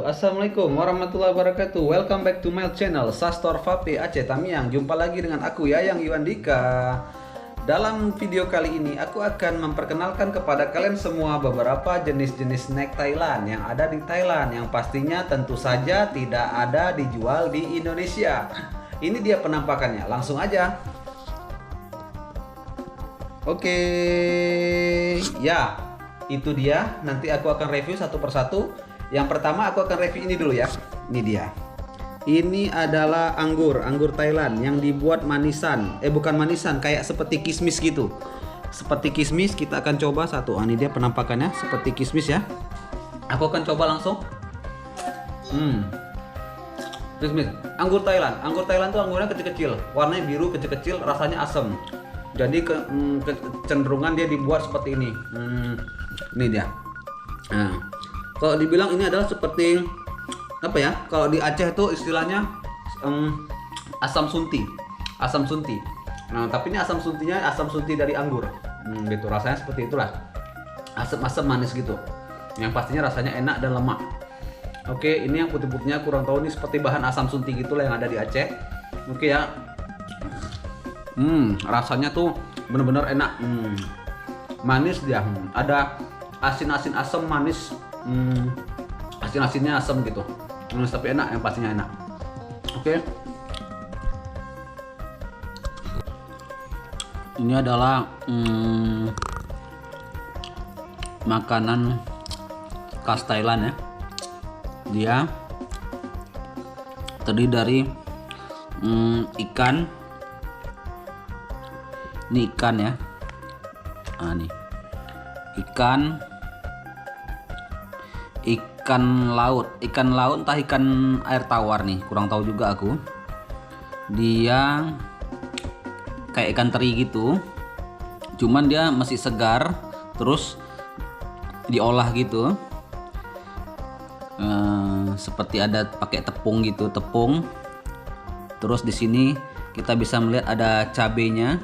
Assalamualaikum warahmatullahi wabarakatuh. Welcome back to my channel Sastor Vape Aceh Tamiang. Jumpa lagi dengan aku Yayang Iwandika. Dalam video kali ini aku akan memperkenalkan kepada kalian semua beberapa jenis-jenis snack Thailand yang ada di Thailand, yang pastinya tentu saja tidak ada dijual di Indonesia. Ini dia penampakannya, langsung aja. Oke, ya itu dia. Nanti aku akan review satu persatu. Yang pertama aku akan review ini dulu ya. Ini dia. Ini adalah anggur Thailand yang dibuat manisan. Bukan manisan, kayak seperti kismis gitu. Seperti kismis, kita akan coba satu. Ini dia penampakannya seperti kismis ya. Aku akan coba langsung. Kismis. Anggur Thailand. Anggur Thailand tuh anggurnya kecil-kecil, warnanya biru, kecil-kecil, rasanya asam. Jadi kecenderungan dia dibuat seperti ini. Ini dia. Nah, kalau dibilang ini adalah seperti apa ya? Kalau di Aceh itu istilahnya asam sunti. Asam sunti. Nah, tapi ini asam suntinya asam sunti dari anggur. Gitu, rasanya seperti itulah. Asam-asam manis gitu. Yang pastinya rasanya enak dan lemak. Oke, ini yang putih-putihnya kurang tahu ini seperti bahan asam sunti gitulah yang ada di Aceh. Oke ya. Rasanya tuh bener-bener enak. Manis dia. Ada asin-asin asam manis. Asin-asinnya asam gitu. Tapi enak, yang pastinya enak. Oke. Ini adalah makanan khas Thailand ya. Dia terdiri dari ikan. Ini ikan ya. Nah, nih. Ikan laut entah ikan air tawar nih, kurang tahu juga aku. Dia kayak ikan teri gitu, cuman dia masih segar, terus diolah gitu. Seperti ada pakai tepung gitu, terus di sini kita bisa melihat ada cabenya,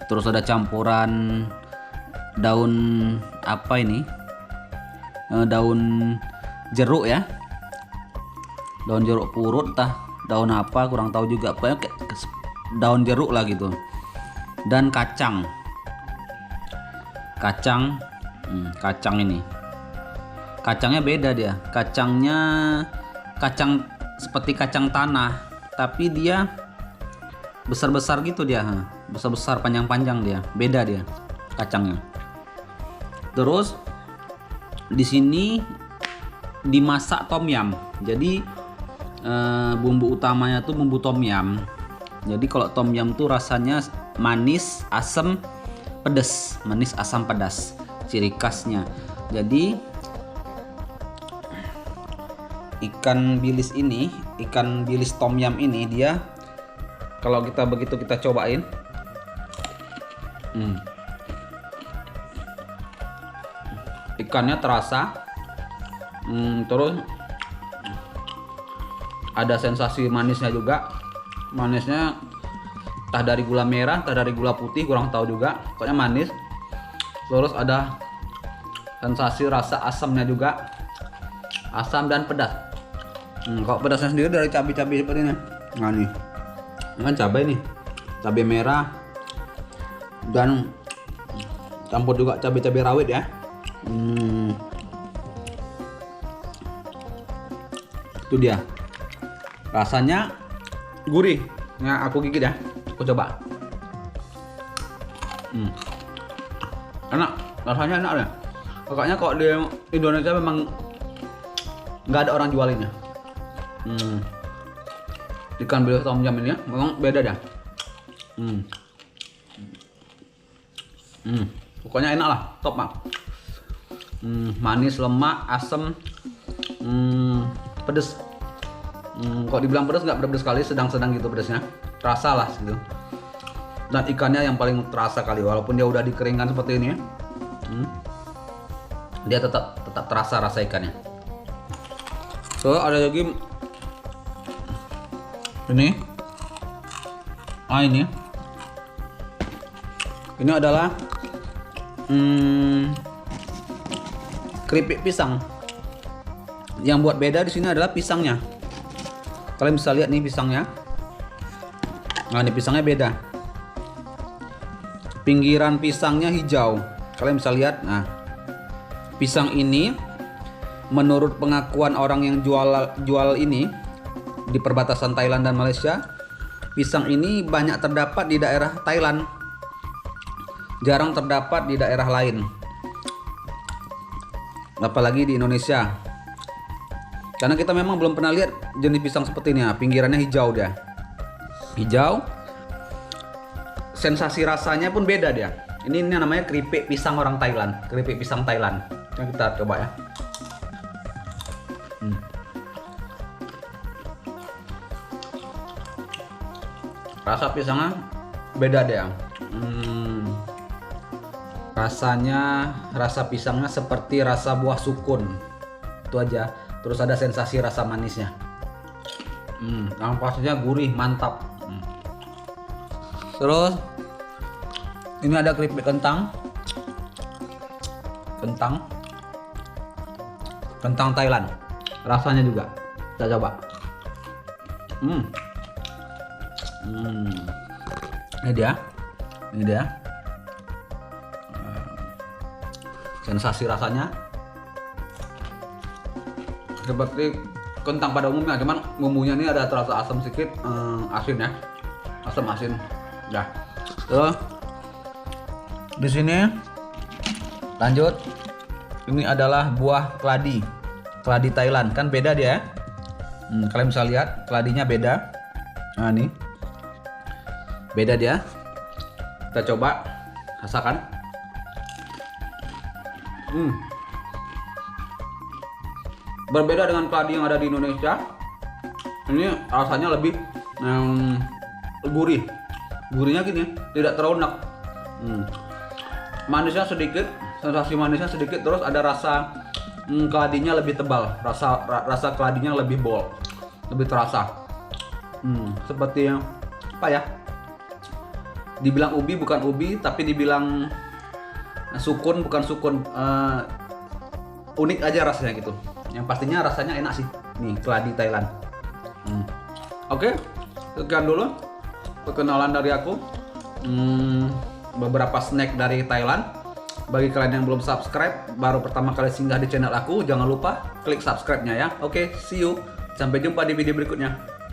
terus ada campuran daun apa ini, daun jeruk ya, daun jeruk purut, daun apa kurang tahu juga, pokoknya daun jeruk lah gitu. Dan kacang ini, kacangnya beda dia, kacang seperti kacang tanah, tapi dia besar-besar gitu dia, besar-besar, panjang-panjang dia, beda dia kacangnya. Terus di sini dimasak tom yum. Jadi bumbu utamanya tuh bumbu tom yum. Jadi kalau tom yum tuh rasanya manis, asam, pedas. Manis, asam, pedas. Ciri khasnya. Jadi ikan bilis tom yum ini dia kalau kita cobain, ikannya terasa, terus ada sensasi manisnya juga. Manisnya entah dari gula merah, entah dari gula putih, kurang tahu juga, pokoknya manis. Terus ada sensasi rasa asamnya juga, asam dan pedas. Kalau pedasnya sendiri dari cabai-cabai seperti ini. Nah nih, ini kan cabai nih, cabai merah, dan campur juga cabai-cabai rawit ya. Itu dia, rasanya gurih. Nah, aku gigit ya, aku coba. Enak, rasanya enak ya. Pokoknya kalau di Indonesia memang nggak ada orang jualinnya. Ikan bilis tom yum ini ya, memang beda dah. Pokoknya enak lah, top lah. Manis, lemak, asam, pedes. Kalau dibilang pedes nggak pedes sekali, sedang-sedang gitu pedesnya, terasa lah gitu. Dan ikannya yang paling terasa kali, walaupun dia udah dikeringkan seperti ini ya, dia tetap terasa rasa ikannya. So ada lagi ini, ini adalah keripik pisang. Yang buat beda di sini adalah pisangnya. Kalian bisa lihat nih pisangnya. Nah, ini pisangnya beda. Pinggiran pisangnya hijau. Kalian bisa lihat. Nah, pisang ini menurut pengakuan orang yang jual ini di perbatasan Thailand dan Malaysia, pisang ini banyak terdapat di daerah Thailand. Jarang terdapat di daerah lain. Apalagi di Indonesia. Karena kita memang belum pernah lihat jenis pisang seperti ini. Pinggirannya hijau dia. Hijau. Sensasi rasanya pun beda dia. Ini namanya keripik pisang orang Thailand. Keripik pisang Thailand. Yang kita coba ya. Rasa pisangnya beda dia. Rasa pisangnya seperti rasa buah sukun. Itu aja. Terus ada sensasi rasa manisnya. Yang pastinya gurih, mantap. Terus ini ada keripik kentang. Kentang Thailand. Rasanya juga. Kita coba. Ini dia. Sensasi rasanya seperti kentang pada umumnya, cuman bumbunya ini ada terasa asam sedikit, asin ya, asam asin. Ya, terus di sini lanjut, ini adalah buah keladi Thailand, kan beda dia. Kalian bisa lihat keladinya beda. Nah ini beda dia. Kita coba rasakan. Berbeda dengan keladi yang ada di Indonesia. Ini rasanya lebih gurih. Gurihnya gini, tidak terlalu enak. Manisnya sedikit, sensasi manisnya sedikit. Terus ada rasa keladinya lebih tebal. Rasa keladinya lebih bold, lebih terasa. Seperti apa ya? Dibilang ubi bukan ubi, tapi dibilang sukun bukan sukun. Unik aja rasanya gitu. Yang pastinya rasanya enak sih. Nih, keladi Thailand. Oke, sekian dulu perkenalan dari aku. Beberapa snack dari Thailand. Bagi kalian yang belum subscribe, baru pertama kali singgah di channel aku, jangan lupa klik subscribe-nya ya. Oke, see you. Sampai jumpa di video berikutnya.